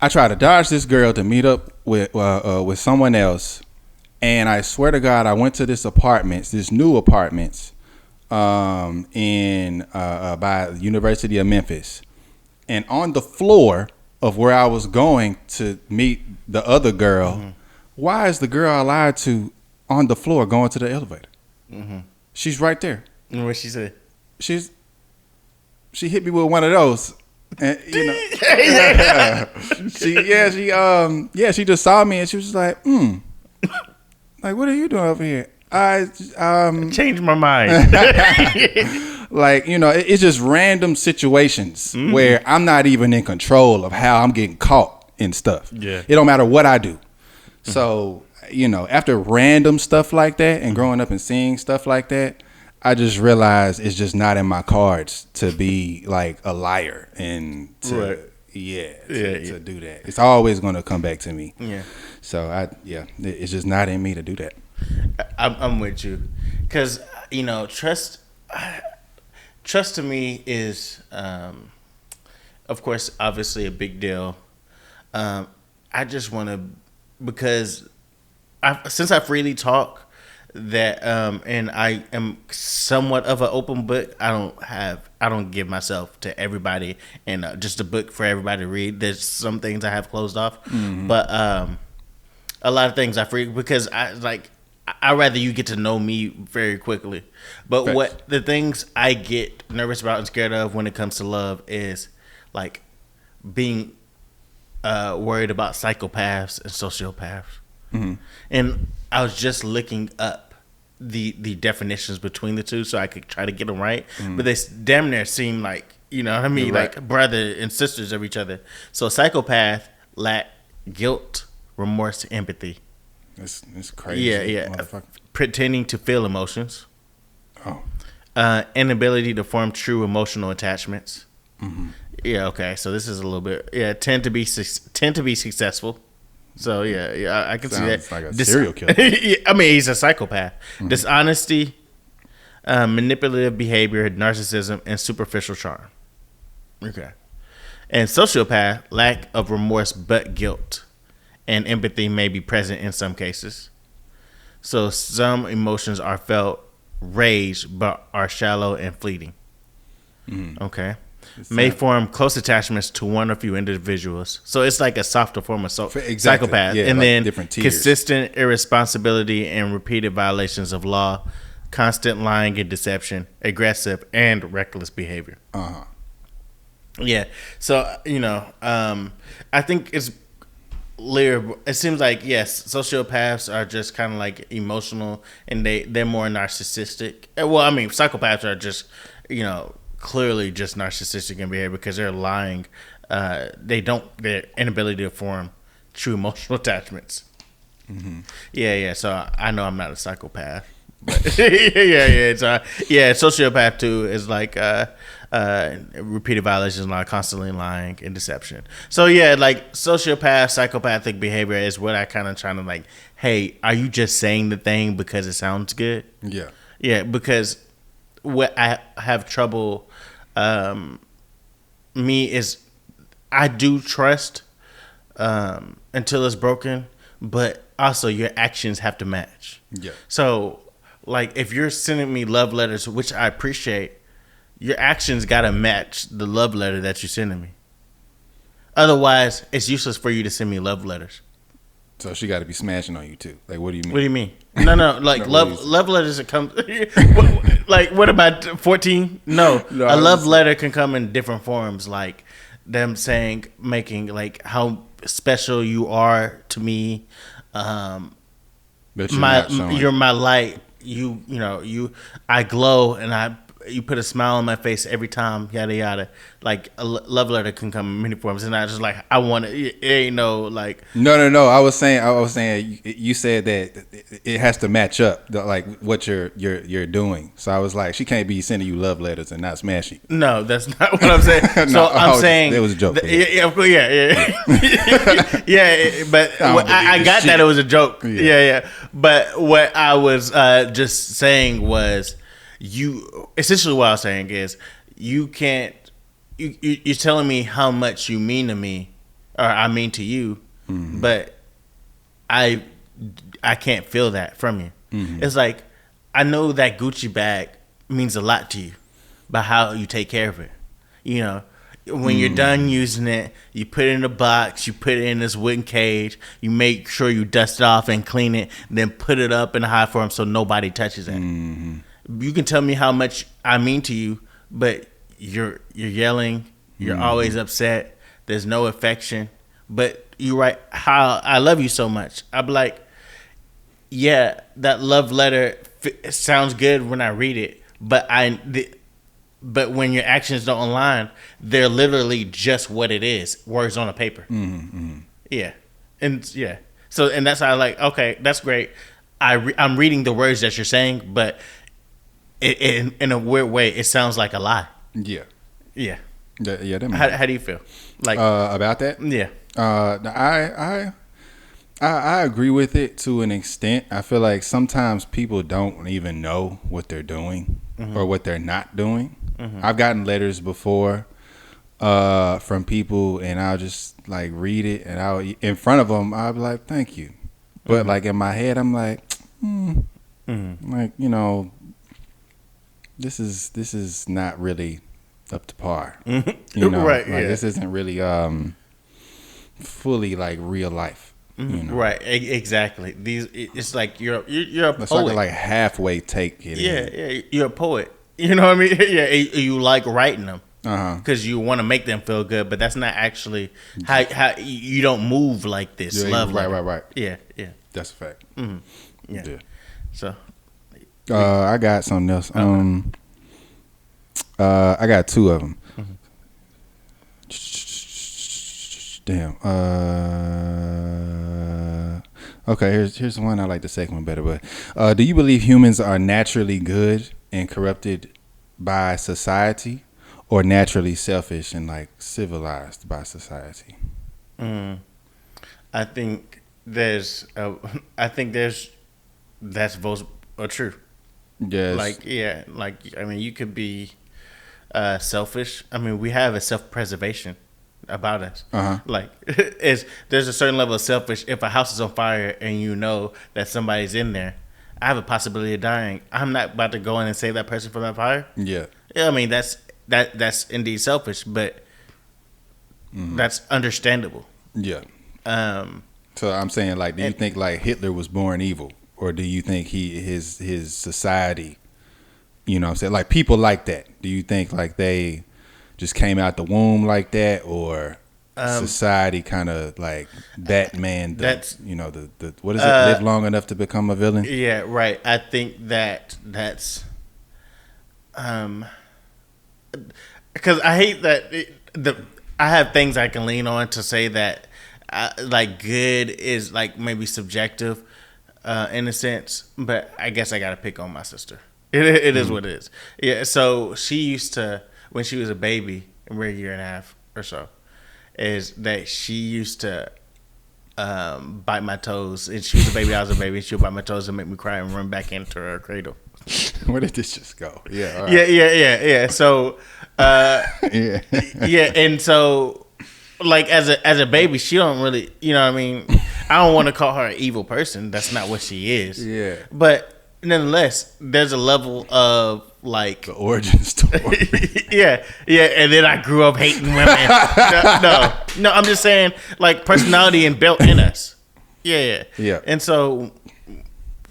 Speaker 2: I tried to dodge this girl to meet up with someone else, and I swear to God, I went to this new apartments, in by the University of Memphis, and on the floor of where I was going to meet the other girl. Why is the girl I lied to on the floor going to the elevator? She's right there.
Speaker 1: And what she said?
Speaker 2: She hit me with one of those, and you know, she just saw me and she was just like, like, what are you doing over here? I
Speaker 1: changed my mind.
Speaker 2: Like, you know, it's just random situations where I'm not even in control of how I'm getting caught in stuff. Yeah, it don't matter what I do. So, you know, after random stuff like that and growing up and seeing stuff like that, I just realized it's just not in my cards to be like a liar and to, to do that. It's always going to come back to me.
Speaker 1: Yeah.
Speaker 2: So it's just not in me to do that.
Speaker 1: I'm with you, because trust to me is, of course, obviously a big deal. I just want to, because since I freely talk, that and I am somewhat of an open book. I don't give myself to everybody and just a book for everybody to read. There's some things I have closed off, but a lot of things I free, because I rather you get to know me very quickly. But
Speaker 2: Facts.
Speaker 1: what the things I get nervous about and scared of when it comes to love is like being worried about psychopaths and sociopaths. And I was just looking up the definitions between the two so I could try to get them right. But they damn near seem like, you know what I mean,
Speaker 2: right.
Speaker 1: like brother and sisters of each other. So psychopath lack guilt, remorse, empathy.
Speaker 2: It's crazy.
Speaker 1: Yeah. Pretending to feel emotions.
Speaker 2: Oh.
Speaker 1: Inability to form true emotional attachments. Yeah. Okay. So this is a little bit. Yeah. Tend to be successful. So yeah, I can see that.
Speaker 2: Like a serial killer.
Speaker 1: I mean, he's a psychopath. Dishonesty, manipulative behavior, narcissism, and superficial charm. Okay. And sociopath, lack of remorse but guilt, and empathy may be present in some cases. So some emotions are felt, rage, but are shallow and fleeting. Okay. May form close attachments to one or few individuals. So it's like a softer form of psychopath.
Speaker 2: Yeah,
Speaker 1: and
Speaker 2: like
Speaker 1: then
Speaker 2: different tiers.
Speaker 1: Consistent irresponsibility and repeated violations of law, constant lying and deception, aggressive and reckless behavior. Yeah. So, I think it's clear. It seems like, yes, sociopaths are just kind of like emotional and they're more narcissistic. Well, I mean, psychopaths are just, clearly just narcissistic in behavior because they're lying. Their inability to form true emotional attachments. Yeah. So I know I'm not a psychopath. But yeah. So sociopath too is like repeated violations, like constantly lying and deception. So yeah, like sociopath, psychopathic behavior is what I kind of trying to like. Hey, are you just saying the thing because it sounds good? Yeah. Because what I have trouble me is I do trust until it's broken, but also your actions have to match.
Speaker 2: Yeah.
Speaker 1: So like if you're sending me love letters, which I appreciate, your actions got to match the love letter that you're sending me. Otherwise, it's useless for you to send me love letters.
Speaker 2: So she got to be smashing on you too. Like, what do you mean?
Speaker 1: What do you mean? No. Like love letters that come. Like, what about 14? No, a love letter can come in different forms. Like them making like how special you are to me. You're my light. I glow and you put a smile on my face every time, yada yada. Like a love letter can come in many forms, and I just like I want it. It ain't no like.
Speaker 2: No. I was saying. You said that it has to match up, like what you're doing. So I was like, she can't be sending you love letters and not smashing.
Speaker 1: No, that's not what I'm saying. So I'm saying
Speaker 2: it was a joke.
Speaker 1: Yeah. But I got that it was a joke. Yeah. But what I was just saying was. Essentially what I was saying is you're telling me how much you mean to me or I mean to you, but I can't feel that from you. It's like I know that Gucci bag means a lot to you by how you take care of it. When you're done using it, you put it in a box, you put it in this wooden cage, you make sure you dust it off and clean it, then put it up in a high form so nobody touches it. You can tell me how much I mean to you, but you're yelling. You're always upset. There's no affection. But you write how I love you so much. I'd be like, yeah, that love letter sounds good when I read it, but when your actions don't align, they're literally just what it is, words on a paper. Yeah, and yeah. So and that's how I like. Okay, that's great. I'm reading the words that you're saying, but in a weird way, it sounds like a lie.
Speaker 2: Yeah. Yeah, that
Speaker 1: How do you feel? Like
Speaker 2: about that?
Speaker 1: Yeah.
Speaker 2: I agree with it to an extent. I feel like sometimes people don't even know what they're doing or what they're not doing. I've gotten letters before from people, and I'll just like read it, and I'll in front of them I'll be like, "Thank you," but like in my head I'm like, like this is not really up to par.
Speaker 1: Right?
Speaker 2: Like this isn't really fully like real life.
Speaker 1: Right, exactly. It's like you're a poet.
Speaker 2: It's like a halfway take it.
Speaker 1: Yeah, you're a poet. You know what I mean? Yeah, you like writing them because you want to make them feel good, but that's not actually how you don't move like this.
Speaker 2: Right.
Speaker 1: Yeah.
Speaker 2: That's a fact.
Speaker 1: Yeah. So,
Speaker 2: I got something else. I got two of them. Damn. Okay, here's one. I like the second one better. But do you believe humans are naturally good and corrupted by society, or naturally selfish and like civilized by society?
Speaker 1: I think that's both are true.
Speaker 2: Yes.
Speaker 1: I mean, you could be selfish. I mean, we have a self-preservation about us. Like, there's a certain level of selfish. If a house is on fire and you know that somebody's in there, I have a possibility of dying. I'm not about to go in and save that person from that fire.
Speaker 2: Yeah.
Speaker 1: I mean, that's indeed selfish, but that's understandable.
Speaker 2: Yeah.
Speaker 1: So
Speaker 2: I'm saying, like, do you think like Hitler was born evil, or do you think his society, you know what I'm saying, like people like that? Do you think like they just came out the womb like that, or society kind of like that man? The what is it? Live long enough to become a villain?
Speaker 1: Yeah, right. I think that's because I hate that I have things I can lean on to say that like good is like maybe subjective in a sense, but I guess I gotta pick on my sister. It is what it is. Yeah. So she used to, when she was a baby, we're a year and a half or so, is that she used to bite my toes. And she was a baby, I was a baby. She would bite my toes and make me cry and run back into her cradle.
Speaker 2: Where did this just go? Yeah. All
Speaker 1: right. Yeah. So, yeah. And so, like as a baby, she don't really, you know what I mean? I don't want to call her an evil person. That's not what she is.
Speaker 2: Yeah.
Speaker 1: But nonetheless, there's a level of like
Speaker 2: the origin story.
Speaker 1: yeah. And then I grew up hating women. No. I'm just saying, like, personality and built in us. Yeah. And so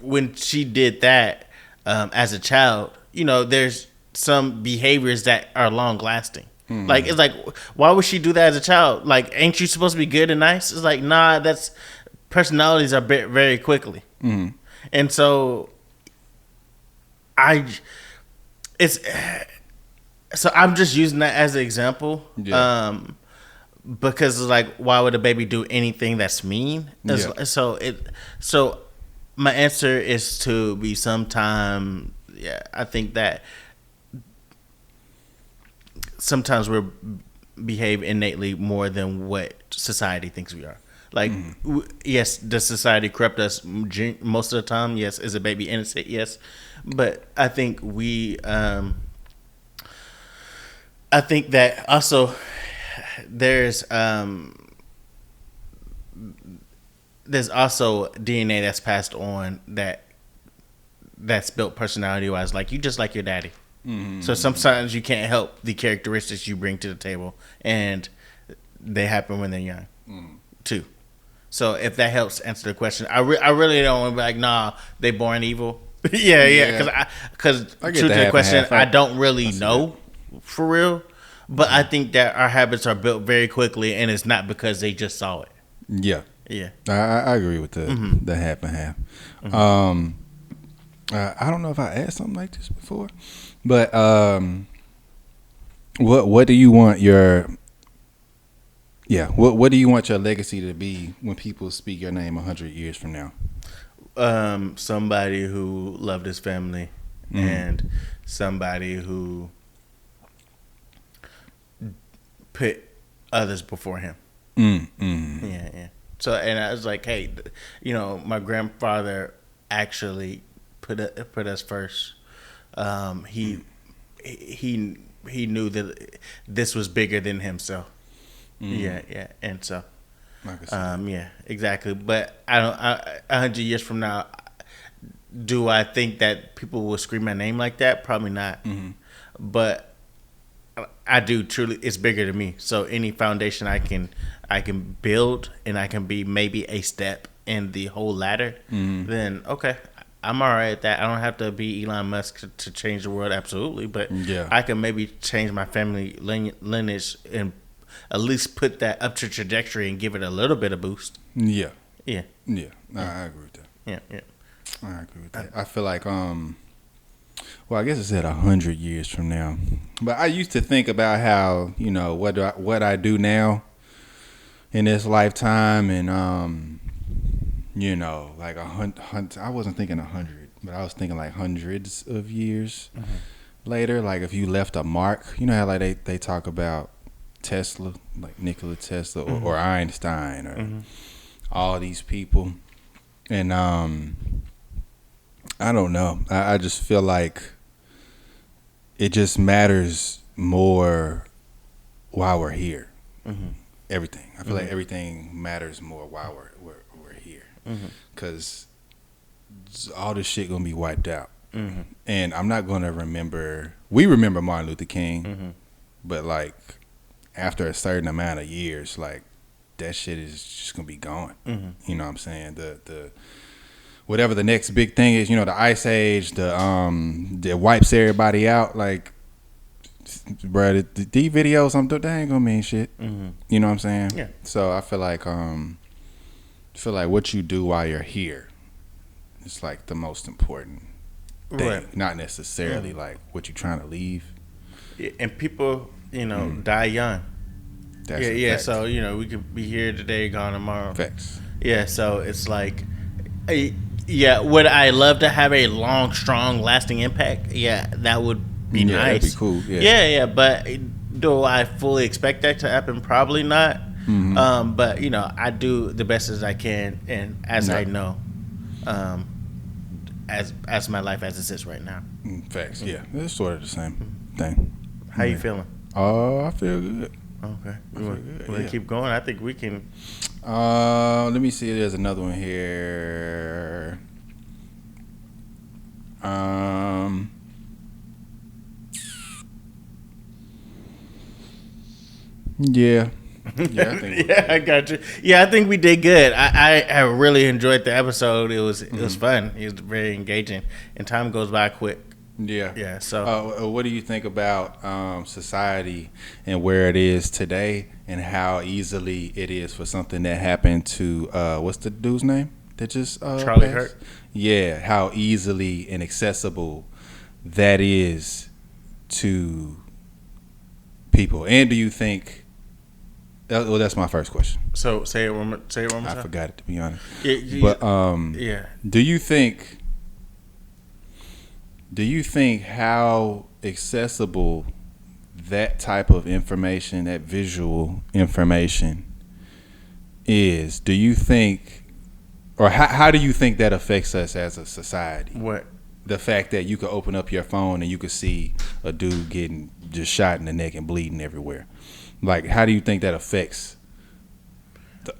Speaker 1: when she did that as a child, there's some behaviors that are long lasting. Like, it's like, why would she do that as a child? Like, ain't you supposed to be good and nice? It's like, nah, that's personalities are built very quickly. And so I'm just using that as an example, because like, why would a baby do anything that's mean? So my answer is to be sometime. Yeah, I think that sometimes we behave innately more than what society thinks we are. Like, yes, does society corrupt us most of the time? Yes. Is a baby innocent? Yes. But I think I think that also there's also DNA that's passed on that's built personality wise. Like, you just like your daddy. So sometimes you can't help the characteristics you bring to the table, and they happen when they're young too. So if that helps answer the question, I really don't want to be like, nah, they born evil. yeah. Because true to the question, I don't really know for real, but I think that our habits are built very quickly, and it's not because they just saw it.
Speaker 2: Yeah. I agree with the half and half. I don't know if I asked something like this before, but what do you want your what do you want your legacy to be when people speak your name 100 years from now?
Speaker 1: Somebody who loved his family, and somebody who put others before him. Yeah. So, and I was like, hey, my grandfather actually put us first. He knew that this was bigger than himself. Yeah, and so, yeah, exactly. But I don't. 100 years from now, do I think that people will scream my name like that? Probably not. But I do truly. It's bigger than me. So any foundation I can build, and I can be maybe a step in the whole ladder. Then okay. I'm all right at that. I don't have to be Elon Musk to change the world, absolutely. But I can maybe change my family lineage and at least put that up to trajectory and give it a little bit of boost.
Speaker 2: Yeah.
Speaker 1: I
Speaker 2: agree with that.
Speaker 1: Yeah.
Speaker 2: I agree with that. I feel like, well, I guess it's at 100 years from now. But I used to think about how, what I do now in this lifetime, and like I wasn't thinking 100, but I was thinking like hundreds of years later. Like if you left a mark, how like they talk about Tesla, like Nikola Tesla or Einstein or all these people, and I don't know. I just feel like it just matters more while we're here. Everything. I feel like everything matters more while we're here, because all this shit gonna be wiped out, and I'm not gonna remember. We remember Martin Luther King, but like after a certain amount of years, like that shit is just gonna be gone. You know what I'm saying? The whatever the next big thing is, the ice age, that wipes everybody out. Like, bro, these videos, they ain't gonna mean shit. You know what I'm saying?
Speaker 1: Yeah.
Speaker 2: So I feel like what you do while you're here is like the most important thing, right. Not necessarily like what you're trying to leave.
Speaker 1: Yeah, and people, die young. That's so we could be here today, gone tomorrow.
Speaker 2: Facts.
Speaker 1: Yeah, so it's like, would I love to have a long, strong, lasting impact? Yeah, that would be nice.
Speaker 2: That'd be cool.
Speaker 1: Yeah. But do I fully expect that to happen? Probably not. But I do the best as I can, and as I know, as my life as it sits right now.
Speaker 2: Facts. Yeah, it's sort of the same thing.
Speaker 1: How you feeling?
Speaker 2: Oh, I feel good.
Speaker 1: Okay. You want to keep going? I think we can.
Speaker 2: Let me see. There's another one here. Yeah. I think
Speaker 1: I got you. Yeah, I think we did good. I really enjoyed the episode. It was fun. It was very engaging, and time goes by quick.
Speaker 2: Yeah.
Speaker 1: So,
Speaker 2: what do you think about society and where it is today, and how easily it is for something that happened to what's the dude's name that just
Speaker 1: Charlie
Speaker 2: passed?
Speaker 1: Hurt?
Speaker 2: Yeah, how easily and accessible that is to people, and do you think? Well, that's my first question.
Speaker 1: So say it one more time.
Speaker 2: I forgot it, to be honest.
Speaker 1: Yeah.
Speaker 2: Do you think how accessible that type of information, that visual information is? Do you think, or how do you think that affects us as a society?
Speaker 1: What?
Speaker 2: The fact that you could open up your phone and you could see a dude getting just shot in the neck and bleeding everywhere. Like, how do you think that affects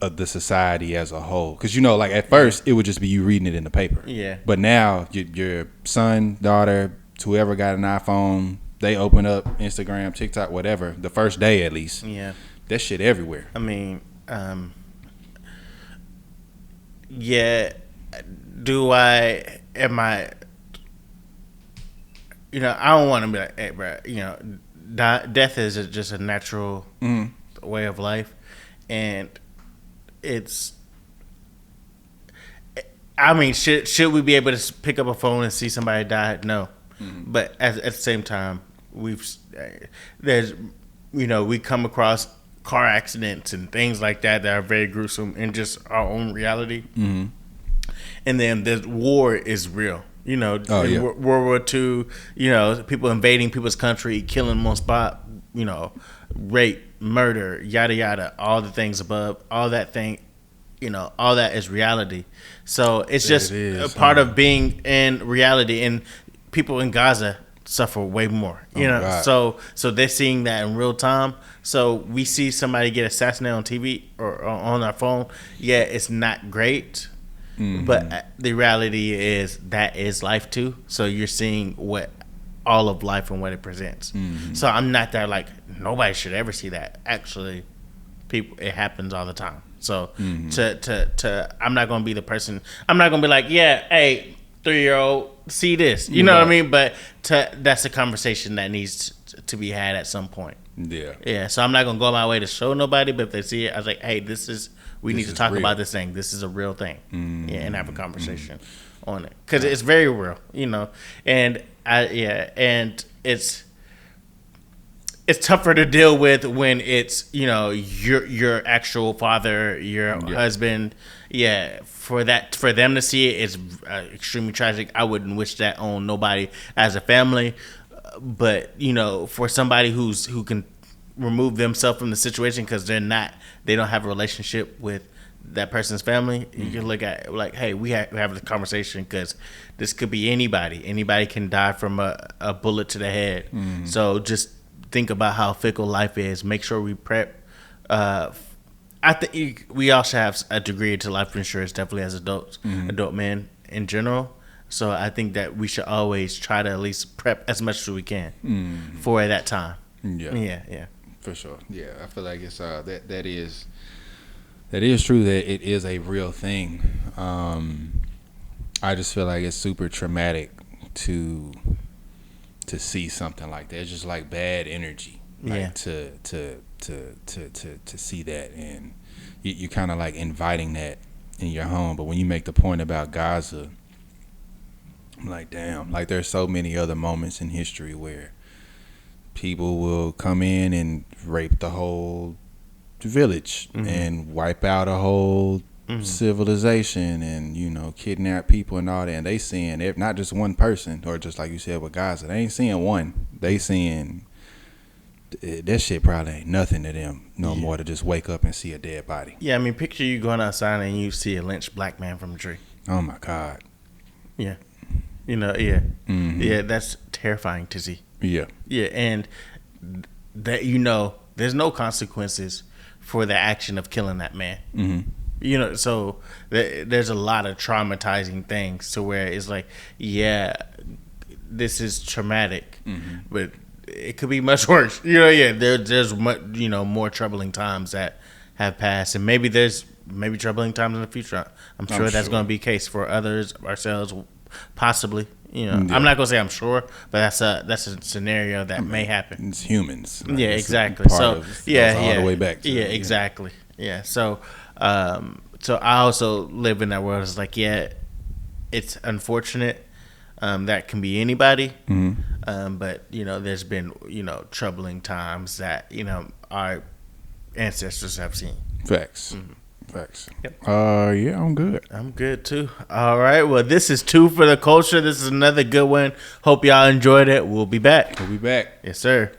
Speaker 2: the society as a whole? Because, like at first it would just be you reading it in the paper.
Speaker 1: Yeah.
Speaker 2: But now your son, daughter, whoever got an iPhone, they open up Instagram, TikTok, whatever, the first day at least.
Speaker 1: Yeah.
Speaker 2: That shit everywhere.
Speaker 1: I mean, I don't want to be like, hey, bro, death is just a natural way of life, and it's. I mean, should we be able to pick up a phone and see somebody die? No, but at the same time, we come across car accidents and things like that are very gruesome in just our own reality, and then the war is real. World War II, people invading people's country, killing them on spot, rape, murder, yada yada, all the things above, all that thing, all that is reality. So it's just a part of being in reality, and people in Gaza suffer way more, so they're seeing that in real time. So we see somebody get assassinated on TV or on our phone. Yeah, it's not great, but the reality is that is life too. So you're seeing what all of life and what it presents. So I'm not there like nobody should ever see that. Actually, it happens all the time. So I'm not gonna be the person. I'm not gonna be like, yeah, hey, 3-year-old, see this. You know what I mean? But that's a conversation that needs to be had at some point. Yeah. So I'm not gonna go my way to show nobody, but if they see it, I was like, hey, we need to talk about this thing. This is a real thing. And have a conversation on it, because it's very real. And and it's tougher to deal with when it's your actual father, your husband. For them to see it is extremely tragic. I wouldn't wish that on nobody as a family, but for somebody who can remove themselves from the situation because they don't have a relationship with that person's family, you can look at it like, hey, we have the conversation, because this could be anybody can die from a bullet to the head. So just think about how fickle life is. Make sure we prep. I think we also have a degree to life insurance, definitely as adults, adult men in general. So I think that we should always try to at least prep as much as we can for that time. Yeah,
Speaker 2: for sure. Yeah, I feel like it's that is true, that it is a real thing. I just feel like it's super traumatic to see something like that. It's just like bad energy. Like to see that, and you kind of like inviting that in your home. But when you make the point about Gaza, I'm like, damn, like there's so many other moments in history where people will come in and rape the whole village and wipe out a whole civilization, and kidnap people and all that. And they seeing not just one person, or just like you said with Gaza, they ain't seeing one. They seeing that shit probably ain't nothing to them more to just wake up and see a dead body.
Speaker 1: Yeah, I mean, picture you going outside and you see a lynched black man from a tree.
Speaker 2: Oh my God.
Speaker 1: Yeah. Yeah, that's terrifying to see. Yeah, and that there's no consequences for the action of killing that man. So there's a lot of traumatizing things to where it's like, yeah, this is traumatic, but it could be much worse. There's much, more troubling times that have passed, and maybe troubling times in the future. I'm sure that's going to be the case for others, ourselves, possibly. I'm not gonna say I'm sure, but that's a scenario that may happen.
Speaker 2: It's humans.
Speaker 1: Like, exactly. So
Speaker 2: all the way back to
Speaker 1: exactly. Yeah. So so I also live in that world. It's like, it's unfortunate. That can be anybody. But there's been troubling times that our ancestors have seen.
Speaker 2: Facts. Yep. Yeah, I'm good.
Speaker 1: I'm good too. All right. Well, this is Two for the Culture. This is another good one. Hope y'all enjoyed it. We'll be back.
Speaker 2: We'll be back.
Speaker 1: Yes, sir.